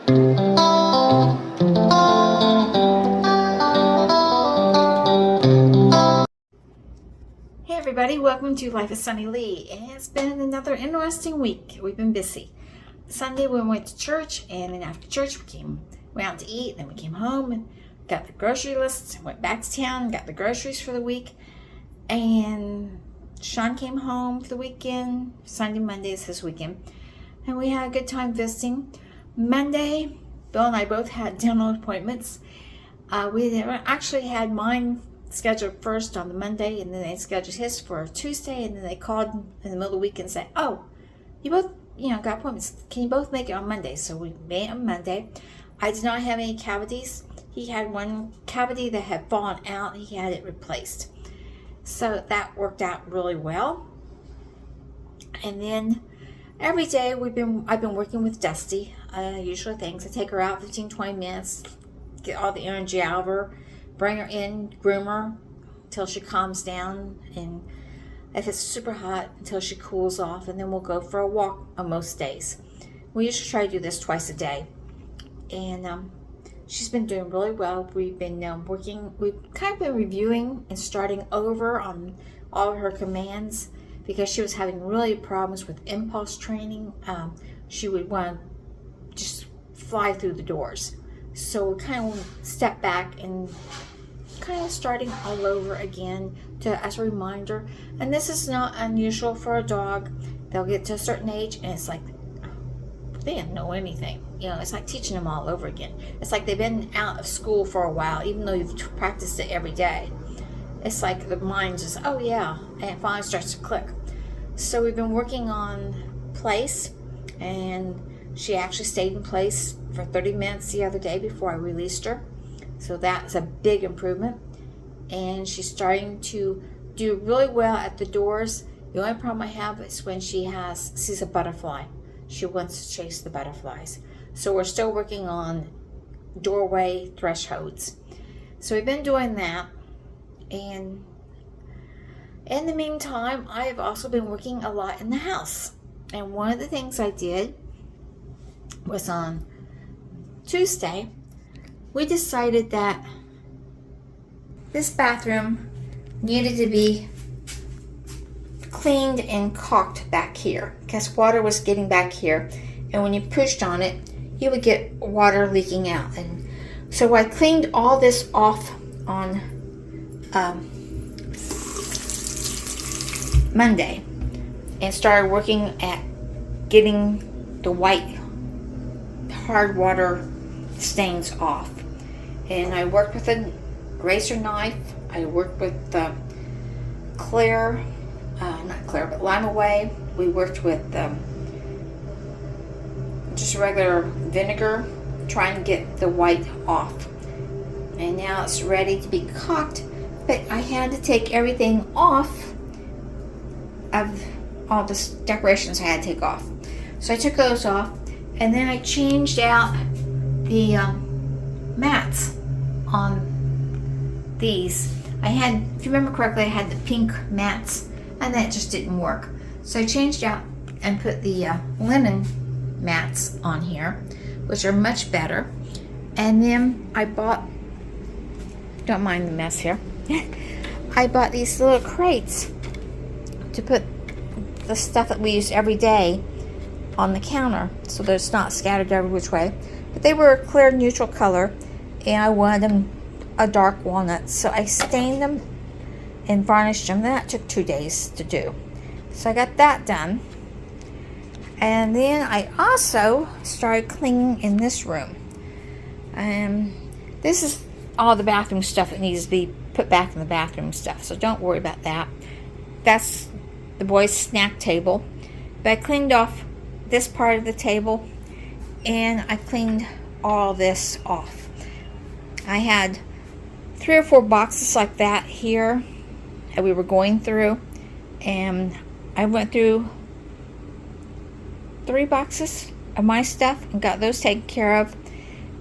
Hey everybody, welcome to Life with Sunny Lee. It's been another interesting week. We've been busy. Sunday we went to church, and then after church we went out to eat, then we came home and got the grocery lists, went back to town, got the groceries for the week, and Shawn came home for the weekend. Sunday, Monday is his weekend, and we had a good time visiting. Monday, Bill and I both had dental appointments. We actually had mine scheduled first on the Monday, and then they scheduled his for Tuesday, and then they called in the middle of the week and said, oh, you both got appointments, can you both make it on Monday? So we made it on Monday. I did not have any cavities. He had one cavity that had fallen out. He had it replaced, so that worked out really well. And then every day I've been working with Dusty, usual things. I take her out 15-20 minutes, get all the energy out of her, bring her in, groom her until she calms down, and if it's super hot, until she cools off, and then we'll go for a walk on most days. We usually try to do this twice a day, and she's been doing really well. We've been we've kind of been reviewing and starting over on all of her commands, because she was having really problems with impulse training. She would want to just fly through the doors. So we kind of step back and kind of starting all over again as a reminder. And this is not unusual for a dog. They'll get to a certain age and it's like they didn't know anything. It's like teaching them all over again. It's like they've been out of school for a while, even though you've practiced it every day. It's like the mind just, oh yeah, and it finally starts to click. So we've been working on place, and she actually stayed in place for 30 minutes the other day before I released her. So that's a big improvement. And she's starting to do really well at the doors. The only problem I have is when she sees a butterfly. She wants to chase the butterflies. So we're still working on doorway thresholds. So we've been doing that. And in the meantime, I have also been working a lot in the house. And one of the things I did was on Tuesday, we decided that this bathroom needed to be cleaned and caulked back here, because water was getting back here, and when you pushed on it, you would get water leaking out. And so I cleaned all this off on Monday and started working at getting the white hard water stains off. And I worked with a razor knife. I worked with not Clear, but Lime Away. We worked with just regular vinegar, trying to get the white off. And now it's ready to be caulked, but I had to take everything off of all the decorations I had to take off. So I took those off, and then I changed out the mats on these. I had, if you remember correctly, I had the pink mats, and that just didn't work. So I changed out and put the linen mats on here, which are much better. And then I bought, don't mind the mess here, I bought these little crates to put the stuff that we use every day on the counter, so that it's not scattered every which way. But they were a clear neutral color, and I wanted them a dark walnut, so I stained them and varnished them. That took 2 days to do, so I got that done. And then I also started cleaning in this room. This is all the bathroom stuff that needs to be put back in the bathroom stuff, so don't worry about that. That's the boys' snack table. But I cleaned off this part of the table, and I cleaned all this off. I had 3 or 4 boxes like that here that we were going through, and I went through 3 boxes of my stuff and got those taken care of.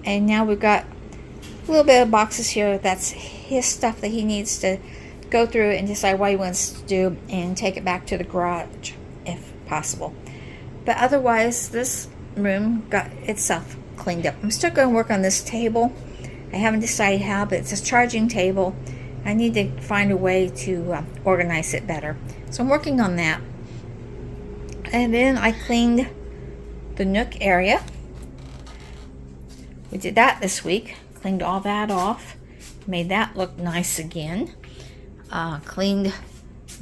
And now we've got a little bit of boxes here that's his stuff that he needs to go through and decide what he wants to do and take it back to the garage if possible. But otherwise, this room got itself cleaned up. I'm still going to work on this table. I haven't decided how, but it's a charging table. I need to find a way to organize it better. So I'm working on that. And then I cleaned the nook area. We did that this week. Cleaned all that off. Made that look nice again. Cleaned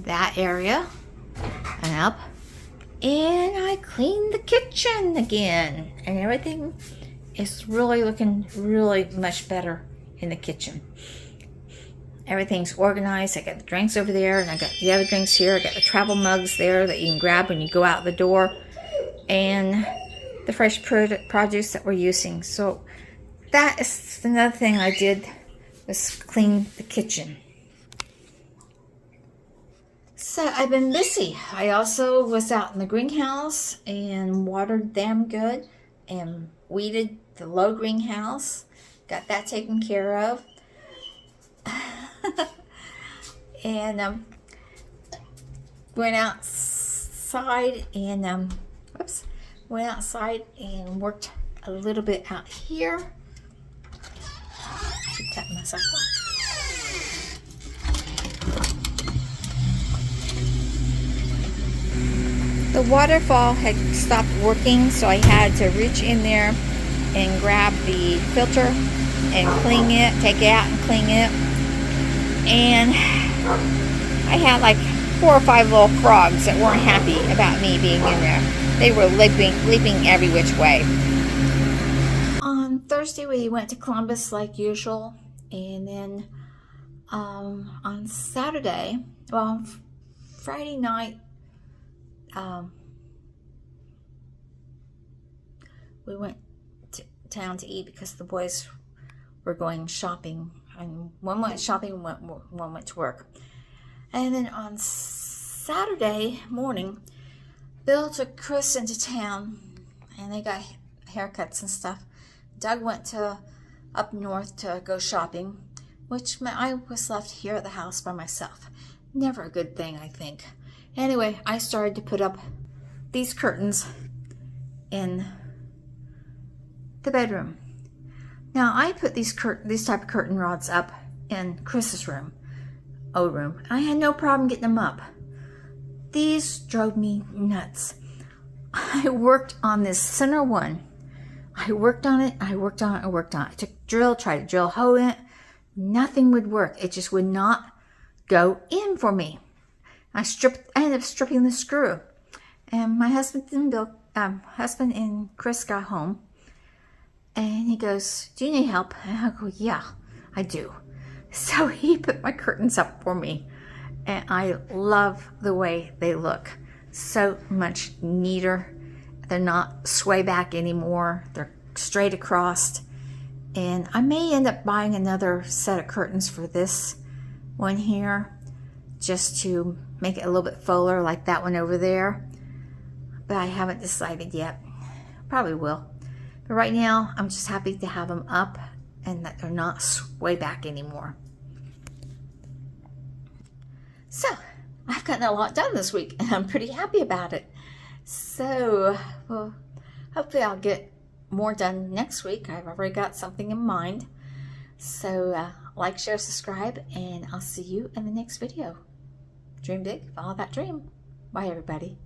that area and up. And I cleaned the kitchen again. And everything is really looking really much better in the kitchen. Everything's organized. I got the drinks over there, and I got the other drinks here. I got the travel mugs there that you can grab when you go out the door, and the fresh produce that we're using. So that is another thing I did, was clean the kitchen. So I've been busy. I also was out in the greenhouse and watered them good and weeded the low greenhouse. Got that taken care of. And went outside and worked a little bit out here. Keep cutting myself off. The waterfall had stopped working, so I had to reach in there and grab the filter and clean it, take it out and clean it. And I had like 4 or 5 little frogs that weren't happy about me being in there. They were leaping every which way. On Thursday we went to Columbus like usual, and then on Saturday, well, Friday night, we went to town to eat because the boys were going shopping, and one went shopping, one went to work. And then on Saturday morning, Bill took Chris into town, and they got haircuts and stuff. Doug went to up north to go shopping, which meant I was left here at the house by myself. Never a good thing, I think. Anyway, I started to put up these curtains in the bedroom. Now, I put these type of curtain rods up in Chris's room, old room. I had no problem getting them up. These drove me nuts. I worked on this center one. I worked on it. I took tried to drill a hole in it. Nothing would work. It just would not go in for me. I ended up stripping the screw. And my husband and Chris got home. And he goes, "Do you need help?" And I go, "Yeah, I do." So he put my curtains up for me. And I love the way they look. So much neater. They're not sway back anymore. They're straight across. And I may end up buying another set of curtains for this one here, just to make it a little bit fuller like that one over there. But I haven't decided yet. Probably will. But right now, I'm just happy to have them up and that they're not sway back anymore. So, I've gotten a lot done this week, and I'm pretty happy about it. So, well, hopefully I'll get more done next week. I've already got something in mind. So, like, share, subscribe, and I'll see you in the next video. Dream big, follow that dream. Bye, everybody.